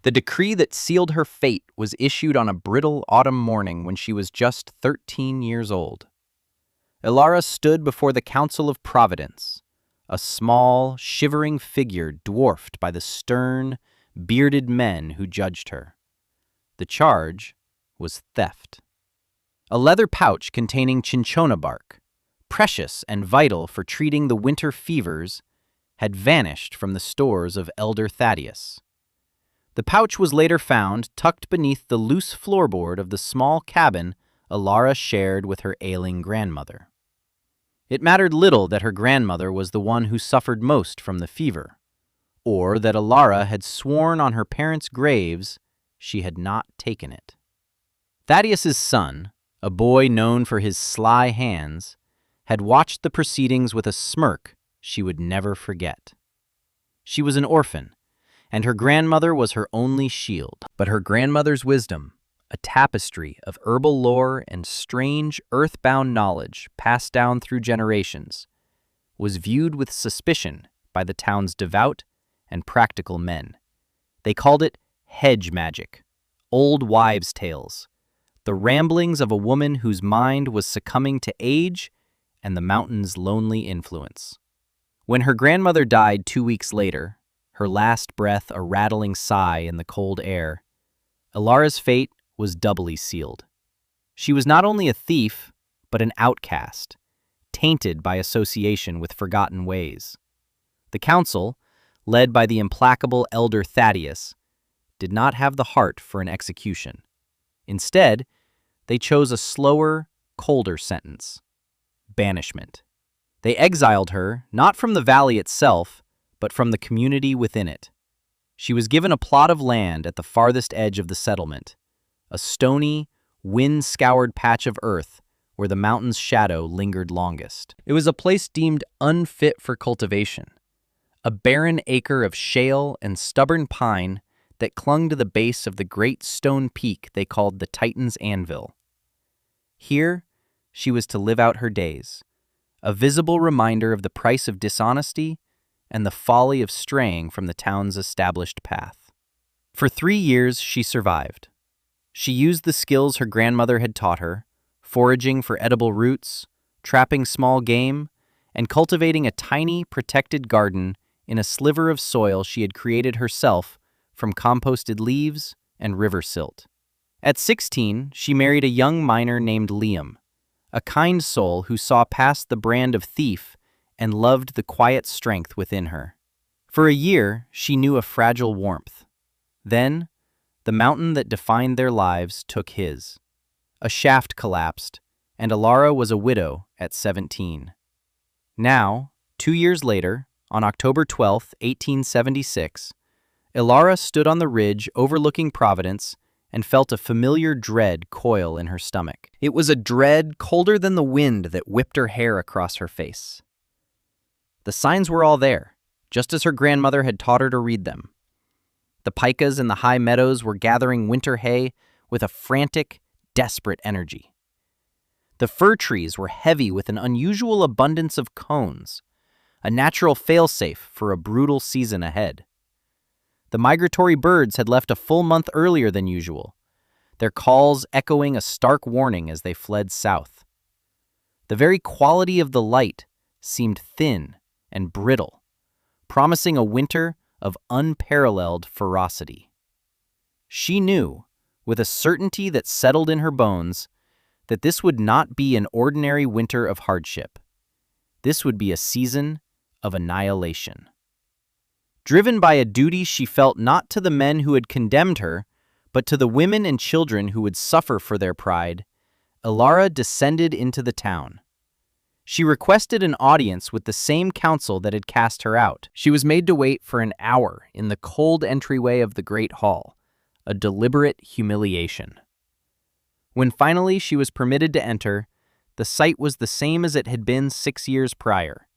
The decree that sealed her fate was issued on a brittle autumn morning when she was just 13 years old. Ilara stood before the Council of Providence, a small, shivering figure dwarfed by the stern, bearded men who judged her. The charge was theft. A leather pouch containing cinchona bark, precious and vital for treating the winter fevers, had vanished from the stores of Elder Thaddeus. The pouch was later found tucked beneath the loose floorboard of the small cabin Ilara shared with her ailing grandmother. It mattered little that her grandmother was the one who suffered most from the fever, or that Ilara had sworn on her parents' graves she had not taken it. Thaddeus's son, a boy known for his sly hands, had watched the proceedings with a smirk she would never forget. She was an orphan, and her grandmother was her only shield. But her grandmother's wisdom, a tapestry of herbal lore and strange earthbound knowledge passed down through generations, was viewed with suspicion by the town's devout and practical men. They called it hedge magic, old wives' tales, the ramblings of a woman whose mind was succumbing to age and the mountain's lonely influence. When her grandmother died 2 weeks later, her last breath a rattling sigh in the cold air, Ilara's fate was doubly sealed. She was not only a thief, but an outcast, tainted by association with forgotten ways. The council, led by the implacable Elder Thaddeus, did not have the heart for an execution. Instead, they chose a slower, colder sentence: banishment. They exiled her, not from the valley itself, but from the community within it. She was given a plot of land at the farthest edge of the settlement, a stony, wind-scoured patch of earth where the mountain's shadow lingered longest. It was a place deemed unfit for cultivation, a barren acre of shale and stubborn pine that clung to the base of the great stone peak they called the Titan's Anvil. Here, she was to live out her days, a visible reminder of the price of dishonesty and the folly of straying from the town's established path. For 3 years, she survived. She used the skills her grandmother had taught her, foraging for edible roots, trapping small game, and cultivating a tiny, protected garden in a sliver of soil she had created herself from composted leaves and river silt. At 16, she married a young miner named Liam, a kind soul who saw past the brand of thief and loved the quiet strength within her. For a year, she knew a fragile warmth. Then, the mountain that defined their lives took his. A shaft collapsed, and Ilara was a widow at 17. Now, 2 years later, on October 12, 1876, Ilara stood on the ridge overlooking Providence and felt a familiar dread coil in her stomach. It was a dread colder than the wind that whipped her hair across her face. The signs were all there, just as her grandmother had taught her to read them. The pikas in the high meadows were gathering winter hay with a frantic, desperate energy. The fir trees were heavy with an unusual abundance of cones, a natural failsafe for a brutal season ahead. The migratory birds had left a full month earlier than usual, their calls echoing a stark warning as they fled south. The very quality of the light seemed thin and brittle, promising a winter of unparalleled ferocity. She knew, with a certainty that settled in her bones, that this would not be an ordinary winter of hardship. This would be a season of annihilation. Driven by a duty she felt not to the men who had condemned her, but to the women and children who would suffer for their pride, Ilara descended into the town. She requested an audience with the same council that had cast her out. She was made to wait for an hour in the cold entryway of the Great Hall, a deliberate humiliation. When finally she was permitted to enter, the sight was the same as it had been 6 years prior.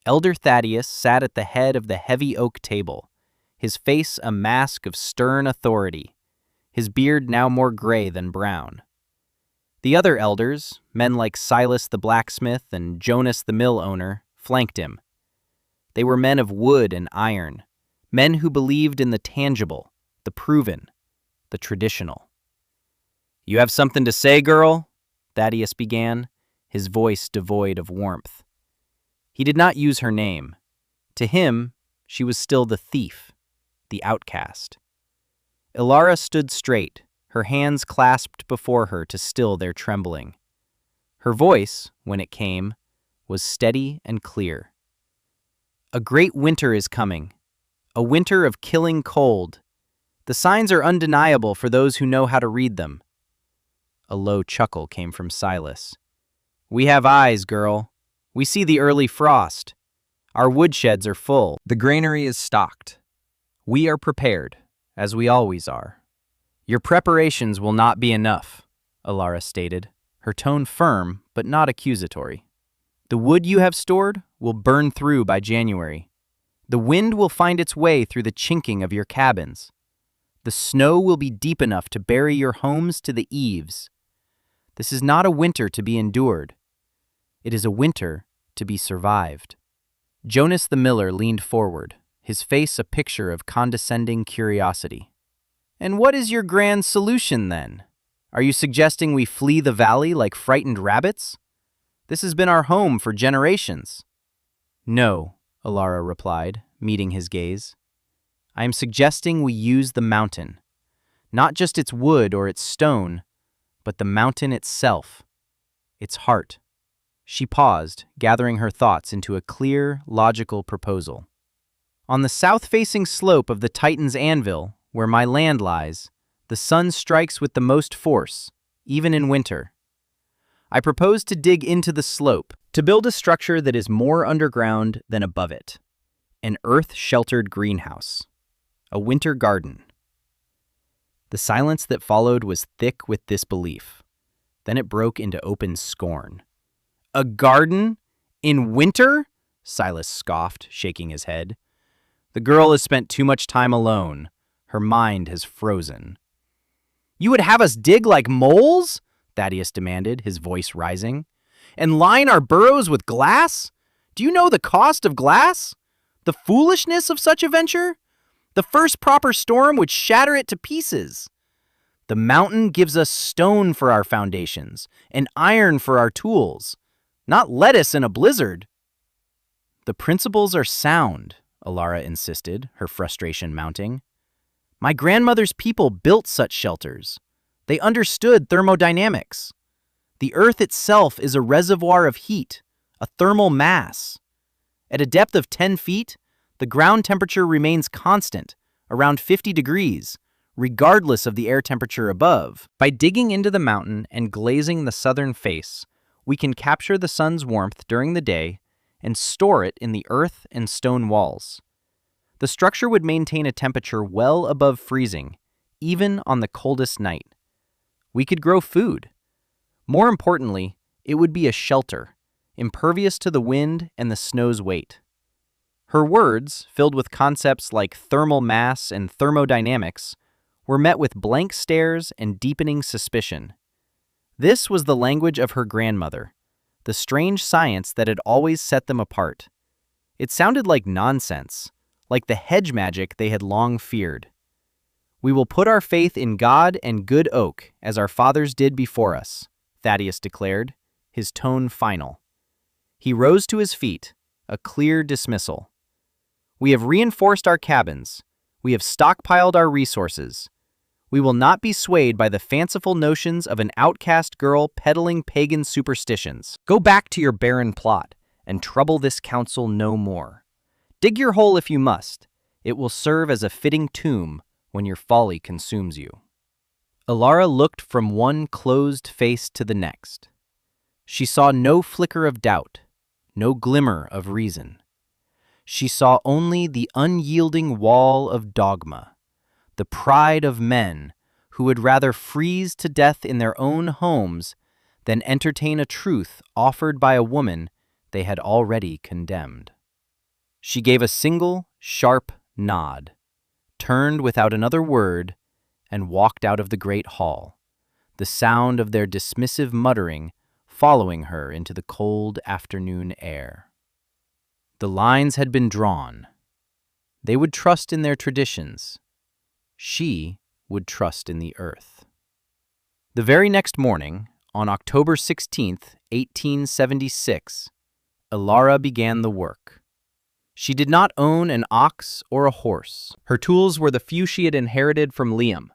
Elder Thaddeus sat at the head of the heavy oak table, his face a mask of stern authority, his beard now more gray than brown. The other elders, men like Silas the blacksmith and Jonas the mill owner, flanked him. They were men of wood and iron, men who believed in the tangible, the proven, the traditional. "You have something to say, girl?" Thaddeus began, his voice devoid of warmth. He did not use her name. To him, she was still the thief, the outcast. Ilara stood straight, her hands clasped before her to still their trembling. Her voice, when it came, was steady and clear. "A great winter is coming, a winter of killing cold. The signs are undeniable for those who know how to read them." A low chuckle came from Silas. "We have eyes, girl. We see the early frost. Our woodsheds are full. The granary is stocked. We are prepared, as we always are." "Your preparations will not be enough," Ilara stated, her tone firm but not accusatory. "The wood you have stored will burn through by January. The wind will find its way through the chinking of your cabins. The snow will be deep enough to bury your homes to the eaves. This is not a winter to be endured. It is a winter to be survived." Jonas the miller leaned forward, his face a picture of condescending curiosity. "And what is your grand solution, then? Are you suggesting we flee the valley like frightened rabbits? This has been our home for generations." "No," Ilara replied, meeting his gaze. "I am suggesting we use the mountain. Not just its wood or its stone, but the mountain itself, its heart." She paused, gathering her thoughts into a clear, logical proposal. "On the south-facing slope of the Titan's anvil, where my land lies, the sun strikes with the most force, even in winter. I propose to dig into the slope, to build a structure that is more underground than above it. An earth-sheltered greenhouse. A winter garden." The silence that followed was thick with disbelief. Then it broke into open scorn. "A garden? In winter?" Silas scoffed, shaking his head. "The girl has spent too much time alone. Her mind has frozen." "You would have us dig like moles?" Thaddeus demanded, his voice rising. "And line our burrows with glass? Do you know the cost of glass? The foolishness of such a venture? The first proper storm would shatter it to pieces. The mountain gives us stone for our foundations and iron for our tools, not lettuce in a blizzard." "The principles are sound," Ilara insisted, her frustration mounting. "My grandmother's people built such shelters. They understood thermodynamics. The earth itself is a reservoir of heat, a thermal mass. At a depth of 10 feet, the ground temperature remains constant, around 50 degrees, regardless of the air temperature above. By digging into the mountain and glazing the southern face, we can capture the sun's warmth during the day and store it in the earth and stone walls. The structure would maintain a temperature well above freezing, even on the coldest night. We could grow food. More importantly, it would be a shelter, impervious to the wind and the snow's weight." Her words, filled with concepts like thermal mass and thermodynamics, were met with blank stares and deepening suspicion. This was the language of her grandmother, the strange science that had always set them apart. It sounded like nonsense, like the hedge magic they had long feared. "We will put our faith in God and good oak, as our fathers did before us," Thaddeus declared, his tone final. He rose to his feet, a clear dismissal. "We have reinforced our cabins. We have stockpiled our resources. We will not be swayed by the fanciful notions of an outcast girl peddling pagan superstitions. Go back to your barren plot and trouble this council no more. Dig your hole if you must. It will serve as a fitting tomb when your folly consumes you." Ilara looked from one closed face to the next. She saw no flicker of doubt, no glimmer of reason. She saw only the unyielding wall of dogma, the pride of men who would rather freeze to death in their own homes than entertain a truth offered by a woman they had already condemned. She gave a single, sharp nod, turned without another word, and walked out of the great hall, the sound of their dismissive muttering following her into the cold afternoon air. The lines had been drawn. They would trust in their traditions. She would trust in the earth. The very next morning, on October 16th, 1876, Ilara began the work. She did not own an ox or a horse. Her tools were the few she had inherited from Liam: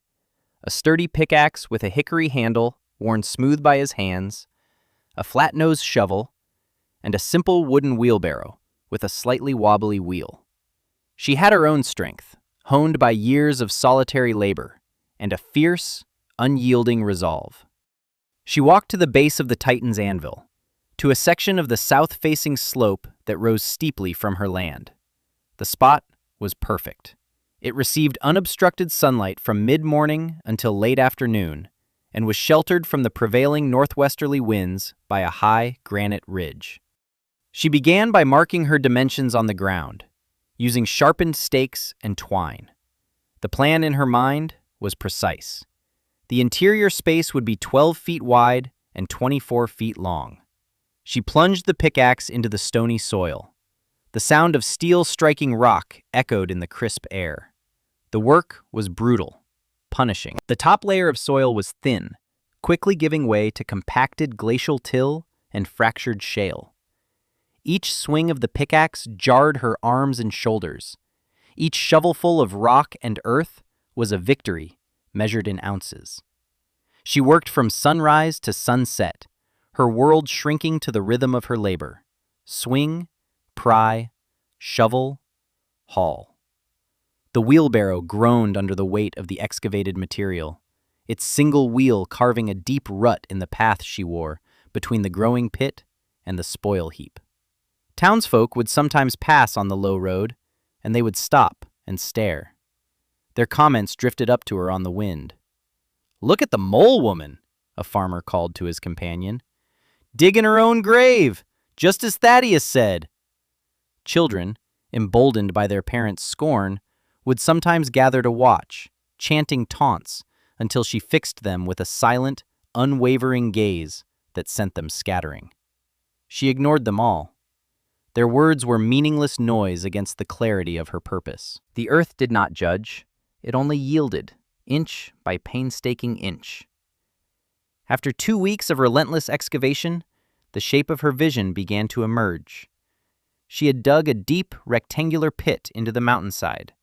a sturdy pickaxe with a hickory handle worn smooth by his hands, a flat-nosed shovel, and a simple wooden wheelbarrow with a slightly wobbly wheel. She had her own strength, honed by years of solitary labor, and a fierce, unyielding resolve. She walked to the base of the Titan's anvil, to a section of the south-facing slope that rose steeply from her land. The spot was perfect. It received unobstructed sunlight from mid-morning until late afternoon, and was sheltered from the prevailing northwesterly winds by a high granite ridge. She began by marking her dimensions on the ground, using sharpened stakes and twine. The plan in her mind was precise. The interior space would be 12 feet wide and 24 feet long. She plunged the pickaxe into the stony soil. The sound of steel striking rock echoed in the crisp air. The work was brutal, punishing. The top layer of soil was thin, quickly giving way to compacted glacial till and fractured shale. Each swing of the pickaxe jarred her arms and shoulders. Each shovelful of rock and earth was a victory measured in ounces. She worked from sunrise to sunset, her world shrinking to the rhythm of her labor. Swing, pry, shovel, haul. The wheelbarrow groaned under the weight of the excavated material, its single wheel carving a deep rut in the path she wore between the growing pit and the spoil heap. Townsfolk would sometimes pass on the low road, and they would stop and stare. Their comments drifted up to her on the wind. "Look at the mole woman," a farmer called to his companion. "Digging her own grave, just as Thaddeus said." Children, emboldened by their parents' scorn, would sometimes gather to watch, chanting taunts until she fixed them with a silent, unwavering gaze that sent them scattering. She ignored them all. Their words were meaningless noise against the clarity of her purpose. The earth did not judge. It only yielded, inch by painstaking inch. After 2 weeks of relentless excavation, the shape of her vision began to emerge. She had dug a deep, rectangular pit into the mountainside.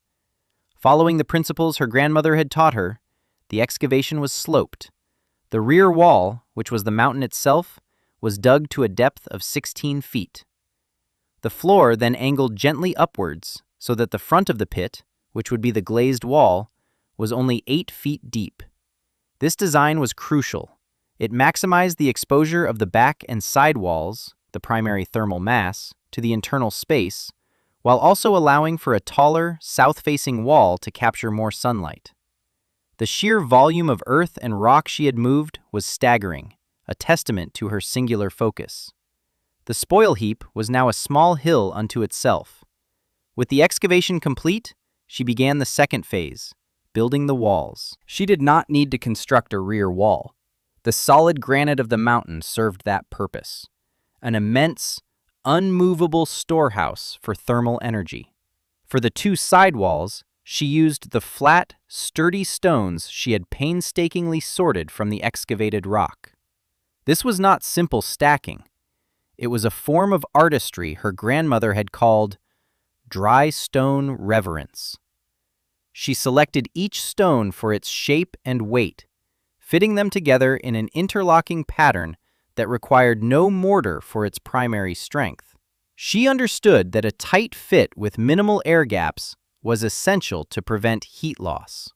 Following the principles her grandmother had taught her, the excavation was sloped. The rear wall, which was the mountain itself, was dug to a depth of 16 feet. The floor then angled gently upwards so that the front of the pit, which would be the glazed wall, was only 8 feet deep. This design was crucial. It maximized the exposure of the back and side walls, the primary thermal mass, to the internal space, while also allowing for a taller, south-facing wall to capture more sunlight. The sheer volume of earth and rock she had moved was staggering, a testament to her singular focus. The spoil heap was now a small hill unto itself. With the excavation complete, she began the second phase, building the walls. She did not need to construct a rear wall. The solid granite of the mountain served that purpose, an immense, unmovable storehouse for thermal energy. For the 2 side walls, she used the flat, sturdy stones she had painstakingly sorted from the excavated rock. This was not simple stacking. It was a form of artistry her grandmother had called dry stone reverence. She selected each stone for its shape and weight, fitting them together in an interlocking pattern that required no mortar for its primary strength. She understood that a tight fit with minimal air gaps was essential to prevent heat loss.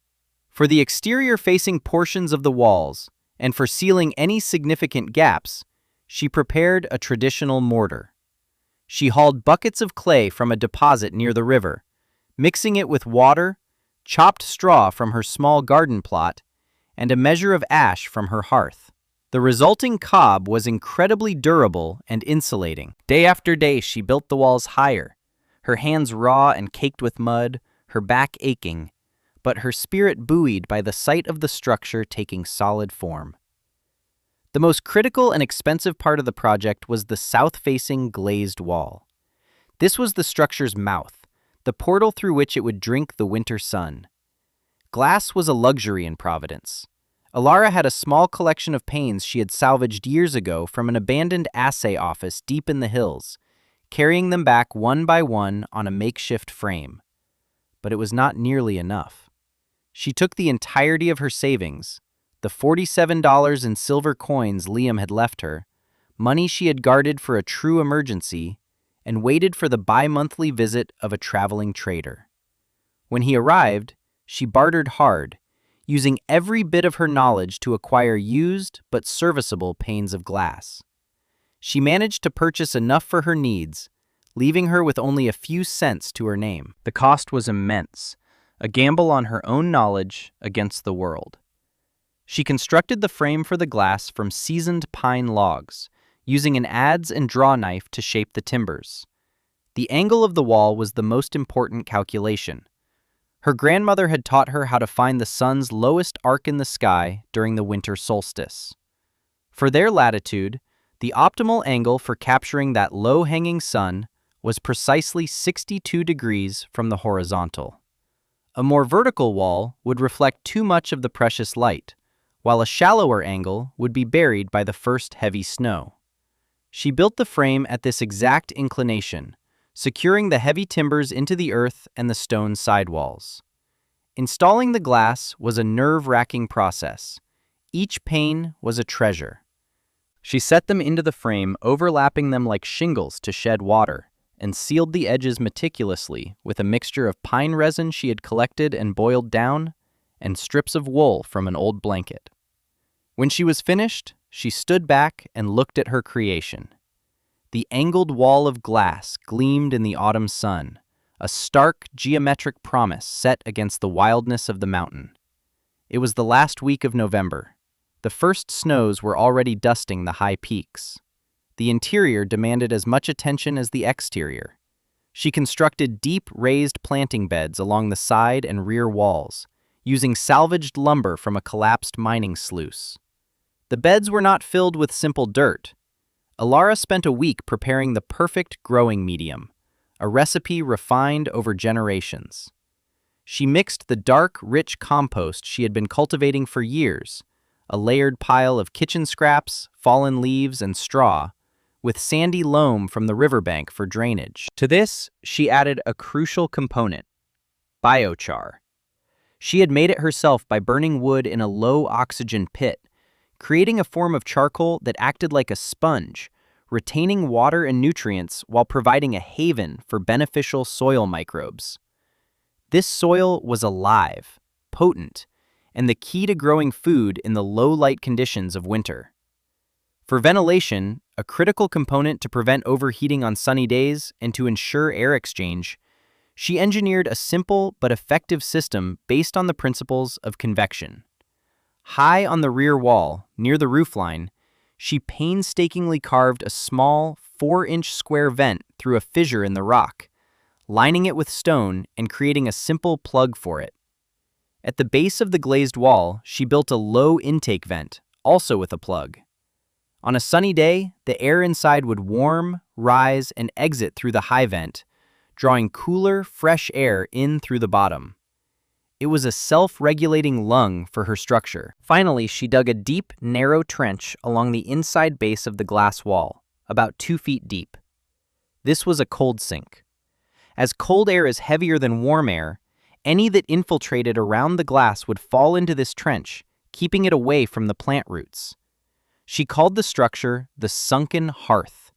For the exterior-facing portions of the walls, and for sealing any significant gaps, she prepared a traditional mortar. She hauled buckets of clay from a deposit near the river, mixing it with water, chopped straw from her small garden plot, and a measure of ash from her hearth. The resulting cob was incredibly durable and insulating. Day after day, she built the walls higher, her hands raw and caked with mud, her back aching, but her spirit buoyed by the sight of the structure taking solid form. The most critical and expensive part of the project was the south-facing glazed wall. This was the structure's mouth, the portal through which it would drink the winter sun. Glass was a luxury in Providence. Alara had a small collection of panes she had salvaged years ago from an abandoned assay office deep in the hills, carrying them back one by one on a makeshift frame. But it was not nearly enough. She took the entirety of her savings, the $47 in silver coins Liam had left her, money she had guarded for a true emergency, and waited for the bi-monthly visit of a traveling trader. When he arrived, she bartered hard, using every bit of her knowledge to acquire used but serviceable panes of glass. She managed to purchase enough for her needs, leaving her with only a few cents to her name. The cost was immense, a gamble on her own knowledge against the world. She constructed the frame for the glass from seasoned pine logs, using an adze and draw knife to shape the timbers. The angle of the wall was the most important calculation. Her grandmother had taught her how to find the sun's lowest arc in the sky during the winter solstice. For their latitude, the optimal angle for capturing that low-hanging sun was precisely 62 degrees from the horizontal. A more vertical wall would reflect too much of the precious light, while a shallower angle would be buried by the first heavy snow. She built the frame at this exact inclination, securing the heavy timbers into the earth and the stone sidewalls. Installing the glass was a nerve-wracking process. Each pane was a treasure. She set them into the frame, overlapping them like shingles to shed water, and sealed the edges meticulously with a mixture of pine resin she had collected and boiled down, and strips of wool from an old blanket. When she was finished, she stood back and looked at her creation. The angled wall of glass gleamed in the autumn sun, a stark, geometric promise set against the wildness of the mountain. It was the last week of November. The first snows were already dusting the high peaks. The interior demanded as much attention as the exterior. She constructed deep, raised planting beds along the side and rear walls, using salvaged lumber from a collapsed mining sluice. The beds were not filled with simple dirt. Alara spent a week preparing the perfect growing medium, a recipe refined over generations. She mixed the dark, rich compost she had been cultivating for years, a layered pile of kitchen scraps, fallen leaves, and straw, with sandy loam from the riverbank for drainage. To this, she added a crucial component: biochar. She had made it herself by burning wood in a low-oxygen pit, creating a form of charcoal that acted like a sponge, retaining water and nutrients while providing a haven for beneficial soil microbes. This soil was alive, potent, and the key to growing food in the low-light conditions of winter. For ventilation, a critical component to prevent overheating on sunny days and to ensure air exchange, she engineered a simple but effective system based on the principles of convection. High on the rear wall, near the roofline, she painstakingly carved a small 4-inch square vent through a fissure in the rock, lining it with stone and creating a simple plug for it. At the base of the glazed wall, she built a low intake vent, also with a plug. On a sunny day, the air inside would warm, rise, and exit through the high vent, drawing cooler, fresh air in through the bottom. It was a self-regulating lung for her structure. Finally, she dug a deep, narrow trench along the inside base of the glass wall, about 2 feet deep. This was a cold sink. As cold air is heavier than warm air, any that infiltrated around the glass would fall into this trench, keeping it away from the plant roots. She called the structure the sunken hearth.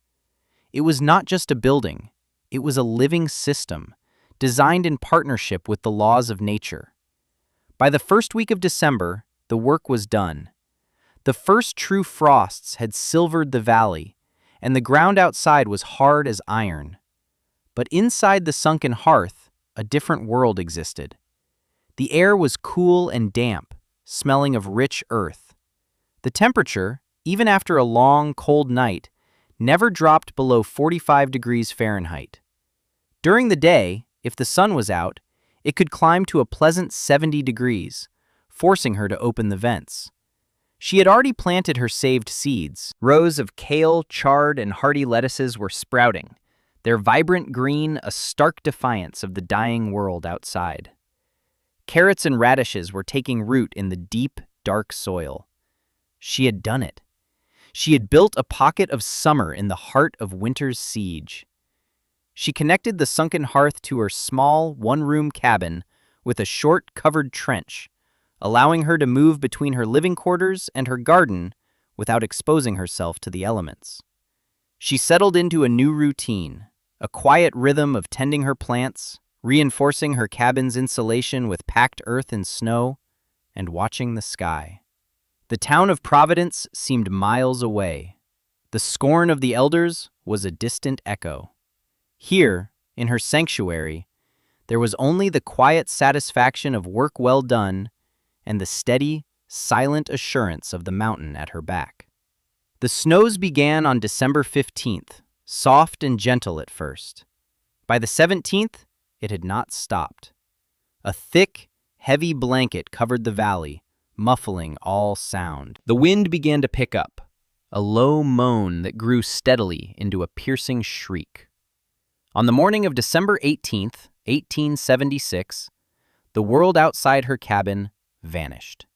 It was not just a building, it was a living system, designed in partnership with the laws of nature. By the first week of December, the work was done. The first true frosts had silvered the valley, and the ground outside was hard as iron. But inside the sunken hearth, a different world existed. The air was cool and damp, smelling of rich earth. The temperature, even after a long, cold night, never dropped below 45 degrees Fahrenheit. During the day, if the sun was out, it could climb to a pleasant 70 degrees, forcing her to open the vents. She had already planted her saved seeds. Rows of kale, chard, and hardy lettuces were sprouting, their vibrant green a stark defiance of the dying world outside. Carrots and radishes were taking root in the deep, dark soil. She had done it. She had built a pocket of summer in the heart of winter's siege. She connected the sunken hearth to her small, one-room cabin with a short, covered trench, allowing her to move between her living quarters and her garden without exposing herself to the elements. She settled into a new routine, a quiet rhythm of tending her plants, reinforcing her cabin's insulation with packed earth and snow, and watching the sky. The town of Providence seemed miles away. The scorn of the elders was a distant echo. Here, in her sanctuary, there was only the quiet satisfaction of work well done and the steady, silent assurance of the mountain at her back. The snows began on December 15th, soft and gentle at first. By the 17th, it had not stopped. A thick, heavy blanket covered the valley, muffling all sound. The wind began to pick up, a low moan that grew steadily into a piercing shriek. On the morning of December 18th, 1876, the world outside her cabin vanished.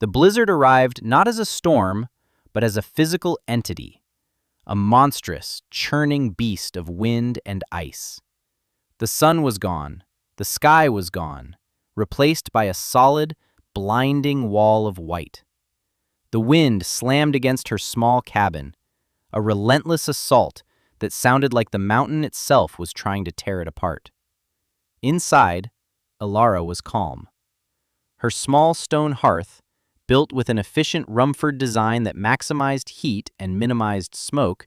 The blizzard arrived not as a storm, but as a physical entity, a monstrous, churning beast of wind and ice. The sun was gone, the sky was gone, replaced by a solid, blinding wall of white. The wind slammed against her small cabin, a relentless assault that sounded like the mountain itself was trying to tear it apart. Inside, Ilara was calm. Her small stone hearth, built with an efficient Rumford design that maximized heat and minimized smoke,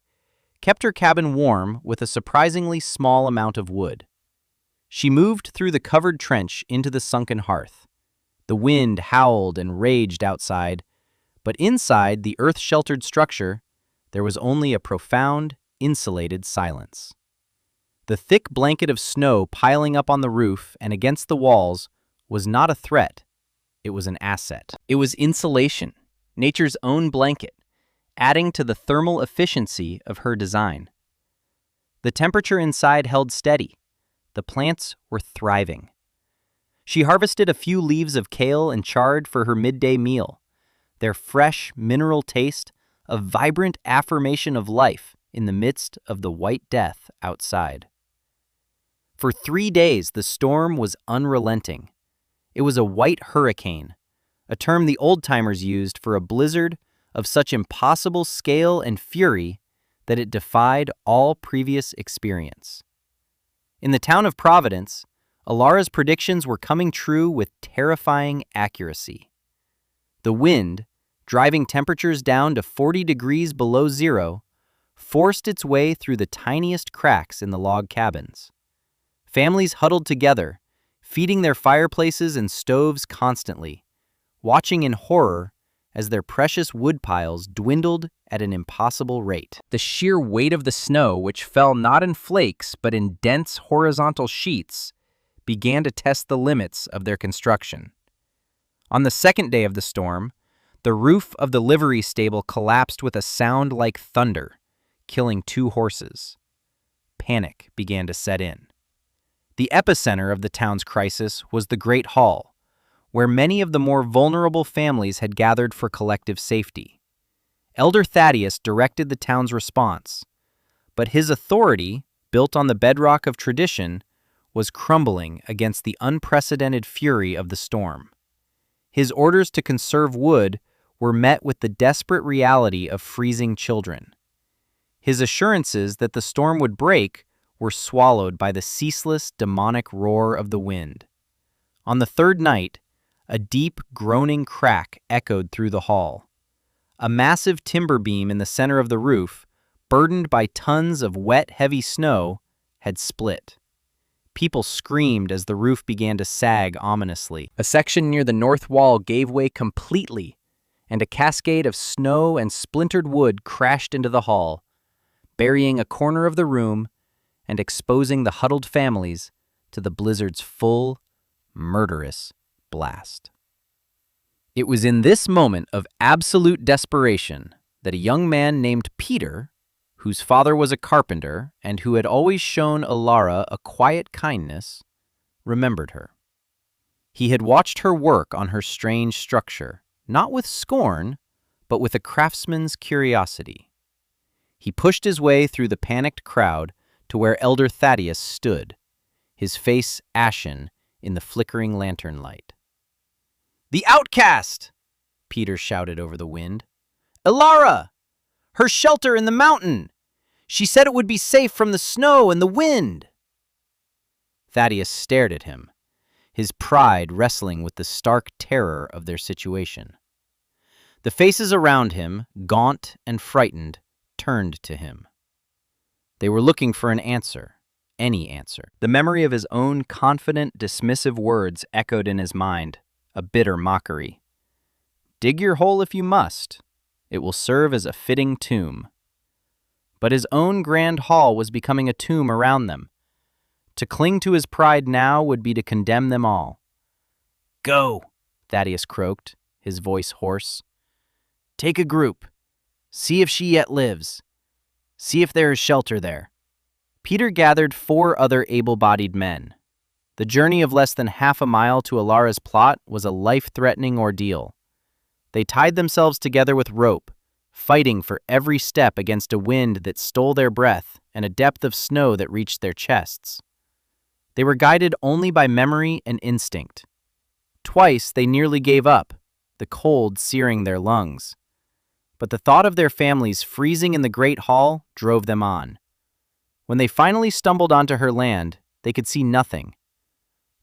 kept her cabin warm with a surprisingly small amount of wood. She moved through the covered trench into the sunken hearth. The wind howled and raged outside, but inside the earth-sheltered structure, there was only a profound, insulated silence. The thick blanket of snow piling up on the roof and against the walls was not a threat. It was an asset. It was insulation, nature's own blanket, adding to the thermal efficiency of her design. The temperature inside held steady. The plants were thriving. She harvested a few leaves of kale and chard for her midday meal, their fresh, mineral taste a vibrant affirmation of life in the midst of the white death outside. For 3 days, the storm was unrelenting. It was a white hurricane, a term the old-timers used for a blizzard of such impossible scale and fury that it defied all previous experience. In the town of Providence, Ilara's predictions were coming true with terrifying accuracy. The wind, driving temperatures down to 40 degrees below zero, forced its way through the tiniest cracks in the log cabins. Families huddled together, feeding their fireplaces and stoves constantly, watching in horror as their precious wood piles dwindled at an impossible rate. The sheer weight of the snow, which fell not in flakes but in dense horizontal sheets, began to test the limits of their construction. On the second day of the storm, the roof of the livery stable collapsed with a sound like thunder, killing 2 horses. Panic began to set in. The epicenter of the town's crisis was the Great Hall, where many of the more vulnerable families had gathered for collective safety. Elder Thaddeus directed the town's response, but his authority, built on the bedrock of tradition, was crumbling against the unprecedented fury of the storm. His orders to conserve wood were met with the desperate reality of freezing children. His assurances that the storm would break were swallowed by the ceaseless, demonic roar of the wind. On the third night, a deep, groaning crack echoed through the hall. A massive timber beam in the center of the roof, burdened by tons of wet, heavy snow, had split. People screamed as the roof began to sag ominously. A section near the north wall gave way completely, and a cascade of snow and splintered wood crashed into the hall, burying a corner of the room and exposing the huddled families to the blizzard's full, murderous blast. It was in this moment of absolute desperation that a young man named Peter, whose father was a carpenter and who had always shown Ilara a quiet kindness, remembered her. He had watched her work on her strange structure, not with scorn, but with a craftsman's curiosity. He pushed his way through the panicked crowd to where Elder Thaddeus stood, his face ashen in the flickering lantern light. "The outcast!" Peter shouted over the wind. "Elara! Her shelter in the mountain! She said it would be safe from the snow and the wind!" Thaddeus stared at him, his pride wrestling with the stark terror of their situation. The faces around him, gaunt and frightened, turned to him. They were looking for an answer, any answer. The memory of his own confident, dismissive words echoed in his mind, a bitter mockery. "Dig your hole if you must. It will serve as a fitting tomb." But his own grand hall was becoming a tomb around them. To cling to his pride now would be to condemn them all. "Go," Thaddeus croaked, his voice hoarse. "Take a group. See if she yet lives. See if there is shelter there." Peter gathered 4 other able-bodied men. The journey of less than half a mile to Elara's plot was a life-threatening ordeal. They tied themselves together with rope, fighting for every step against a wind that stole their breath and a depth of snow that reached their chests. They were guided only by memory and instinct. Twice they nearly gave up, the cold searing their lungs. But the thought of their families freezing in the great hall drove them on. When they finally stumbled onto her land, they could see nothing.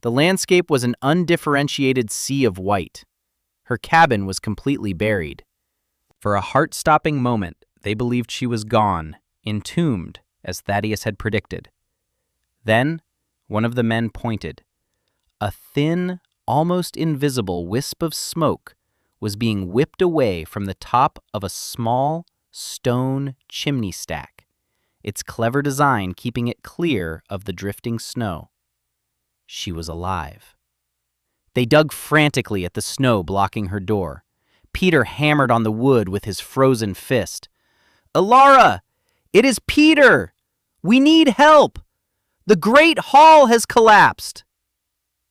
The landscape was an undifferentiated sea of white. Her cabin was completely buried. For a heart-stopping moment, they believed she was gone, entombed, as Thaddeus had predicted. Then, one of the men pointed. A thin, almost invisible wisp of smoke was being whipped away from the top of a small, stone chimney stack, its clever design keeping it clear of the drifting snow. She was alive. They dug frantically at the snow blocking her door. Peter hammered on the wood with his frozen fist. "Elara! It is Peter! We need help! The great hall has collapsed!"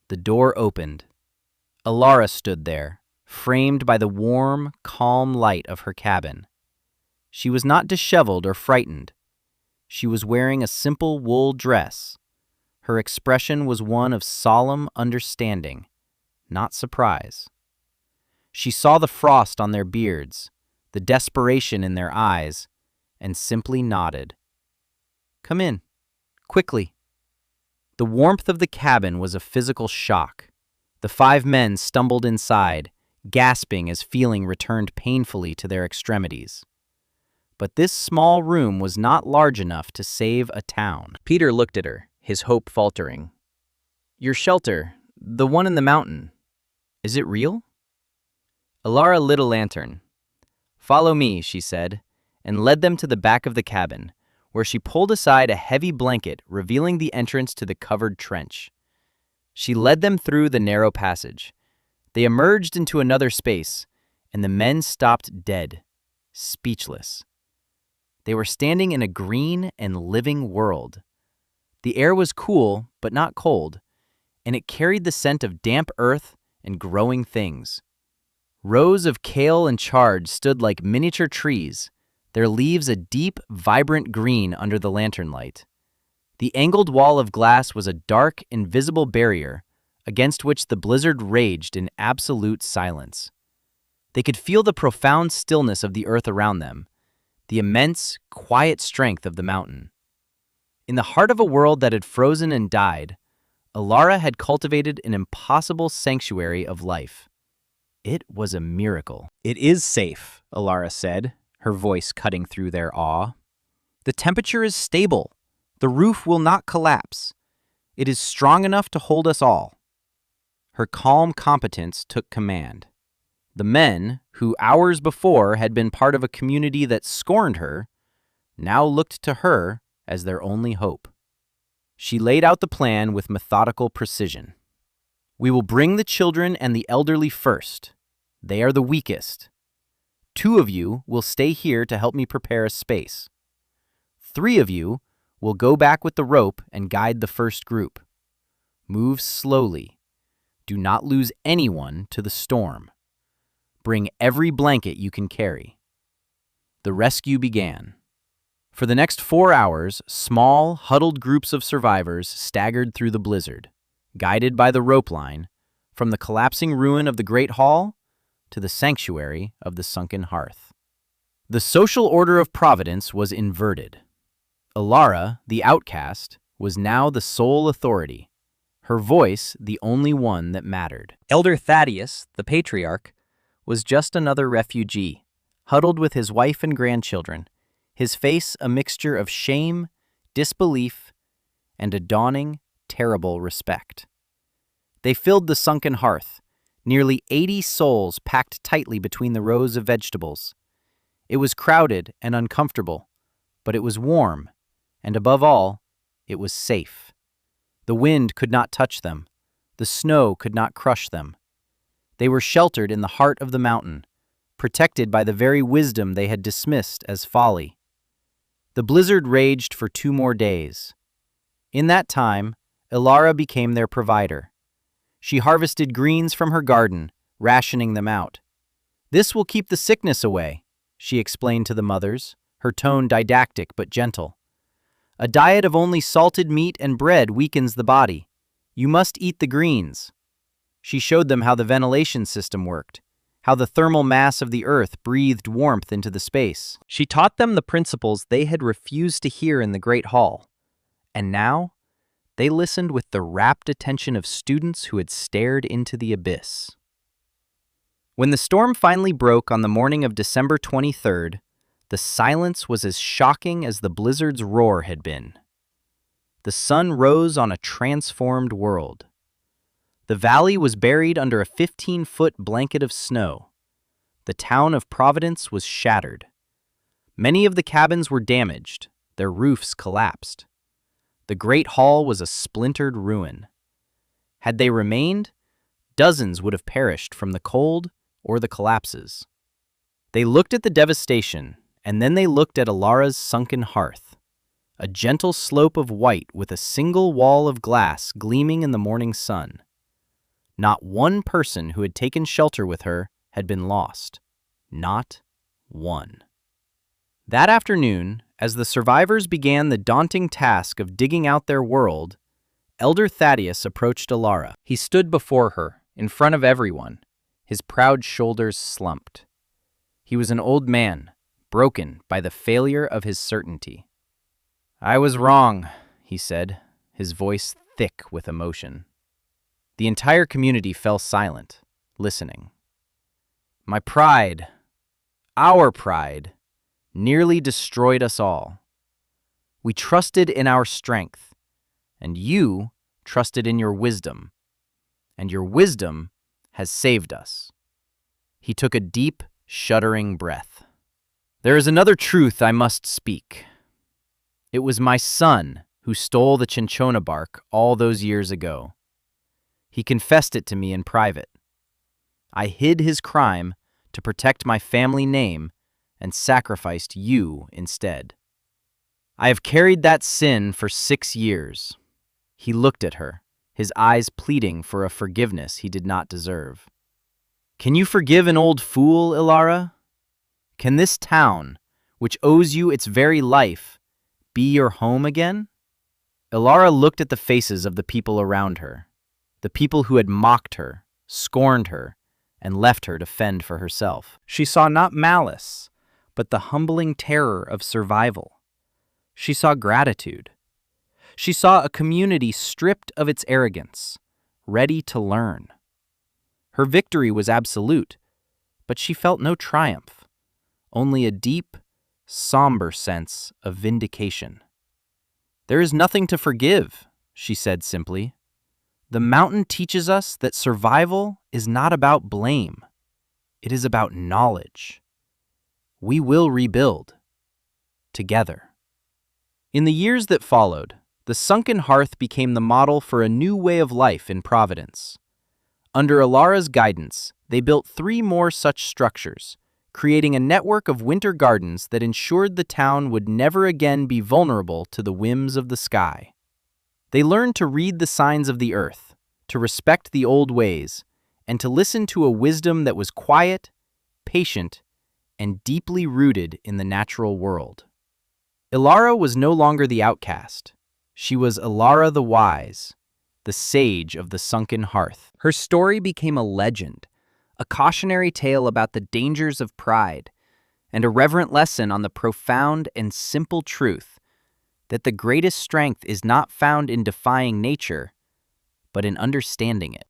The door opened. Elara stood there, framed by the warm, calm light of her cabin. She was not disheveled or frightened. She was wearing a simple wool dress. Her expression was one of solemn understanding, not surprise. She saw the frost on their beards, the desperation in their eyes, and simply nodded. "Come in, quickly." The warmth of the cabin was a physical shock. The 5 men stumbled inside, gasping as feeling returned painfully to their extremities. But this small room was not large enough to save a town. Peter looked at her, his hope faltering. "Your shelter, the one in the mountain, is it real?" Elara lit a lantern. "Follow me," she said, and led them to the back of the cabin, where she pulled aside a heavy blanket, revealing the entrance to the covered trench. She led them through the narrow passage. They emerged into another space, and the men stopped dead, speechless. They were standing in a green and living world. The air was cool, but not cold, and it carried the scent of damp earth and growing things. Rows of kale and chard stood like miniature trees, their leaves a deep, vibrant green under the lantern light. The angled wall of glass was a dark, invisible barrier against which the blizzard raged in absolute silence. They could feel the profound stillness of the earth around them, the immense, quiet strength of the mountain. In the heart of a world that had frozen and died, Elara had cultivated an impossible sanctuary of life. It was a miracle. "It is safe," Elara said, her voice cutting through their awe. "The temperature is stable. The roof will not collapse. It is strong enough to hold us all." Her calm competence took command. The men, who hours before had been part of a community that scorned her, now looked to her as their only hope. She laid out the plan with methodical precision. "We will bring the children and the elderly first. They are the weakest. 2 of you will stay here to help me prepare a space. 3 of you will go back with the rope and guide the first group. Move slowly. Do not lose anyone to the storm. Bring every blanket you can carry. The rescue began. For the next 4 hours, small, huddled groups of survivors staggered through the blizzard, guided by the rope line, from the collapsing ruin of the Great Hall to the sanctuary of the sunken hearth. The social order of Providence was inverted. Ilara, the outcast, was now the sole authority, her voice the only one that mattered. Elder Thaddeus, the patriarch, was just another refugee, huddled with his wife and grandchildren, his face a mixture of shame, disbelief, and a dawning, terrible respect. They filled the sunken hearth, nearly 80 souls packed tightly between the rows of vegetables. It was crowded and uncomfortable, but it was warm, and above all, it was safe. The wind could not touch them. The snow could not crush them. They were sheltered in the heart of the mountain, protected by the very wisdom they had dismissed as folly. The blizzard raged for 2 more days. In that time, Ilara became their provider. She harvested greens from her garden, rationing them out. "This will keep the sickness away," she explained to the mothers, her tone didactic but gentle. "A diet of only salted meat and bread weakens the body. You must eat the greens." She showed them how the ventilation system worked, how the thermal mass of the earth breathed warmth into the space. She taught them the principles they had refused to hear in the Great Hall. And now, they listened with the rapt attention of students who had stared into the abyss. When the storm finally broke on the morning of December 23rd, the silence was as shocking as the blizzard's roar had been. The sun rose on a transformed world. The valley was buried under a 15-foot blanket of snow. The town of Providence was shattered. Many of the cabins were damaged, their roofs collapsed. The Great Hall was a splintered ruin. Had they remained, dozens would have perished from the cold or the collapses. They looked at the devastation, and then they looked at Ilara's sunken hearth, a gentle slope of white with a single wall of glass gleaming in the morning sun. Not one person who had taken shelter with her had been lost. Not one. That afternoon, as the survivors began the daunting task of digging out their world, Elder Thaddeus approached Ilara. He stood before her, in front of everyone, his proud shoulders slumped. He was an old man, broken by the failure of his certainty. "I was wrong," he said, his voice thick with emotion. The entire community fell silent, listening. "My pride, our pride, nearly destroyed us all. We trusted in our strength, and you trusted in your wisdom, and your wisdom has saved us." He took a deep, shuddering breath. "There is another truth I must speak. It was my son who stole the cinchona bark all those years ago. He confessed it to me in private. I hid his crime to protect my family name and sacrificed you instead. I have carried that sin for 6 years." He looked at her, his eyes pleading for a forgiveness he did not deserve. "Can you forgive an old fool, Ilara? Can this town, which owes you its very life, be your home again?" Ilara looked at the faces of the people around her, the people who had mocked her, scorned her, and left her to fend for herself. She saw not malice, but the humbling terror of survival. She saw gratitude. She saw a community stripped of its arrogance, ready to learn. Her victory was absolute, but she felt no triumph, only a deep, somber sense of vindication. "There is nothing to forgive," she said simply. "The mountain teaches us that survival is not about blame. It is about knowledge. We will rebuild. Together." In the years that followed, the sunken hearth became the model for a new way of life in Providence. Under Ilara's guidance, they built 3 more such structures, creating a network of winter gardens that ensured the town would never again be vulnerable to the whims of the sky. They learned to read the signs of the earth, to respect the old ways, and to listen to a wisdom that was quiet, patient, and deeply rooted in the natural world. Ilara was no longer the outcast. She was Ilara the Wise, the sage of the sunken hearth. Her story became a legend, a cautionary tale about the dangers of pride, and a reverent lesson on the profound and simple truth that the greatest strength is not found in defying nature, but in understanding it.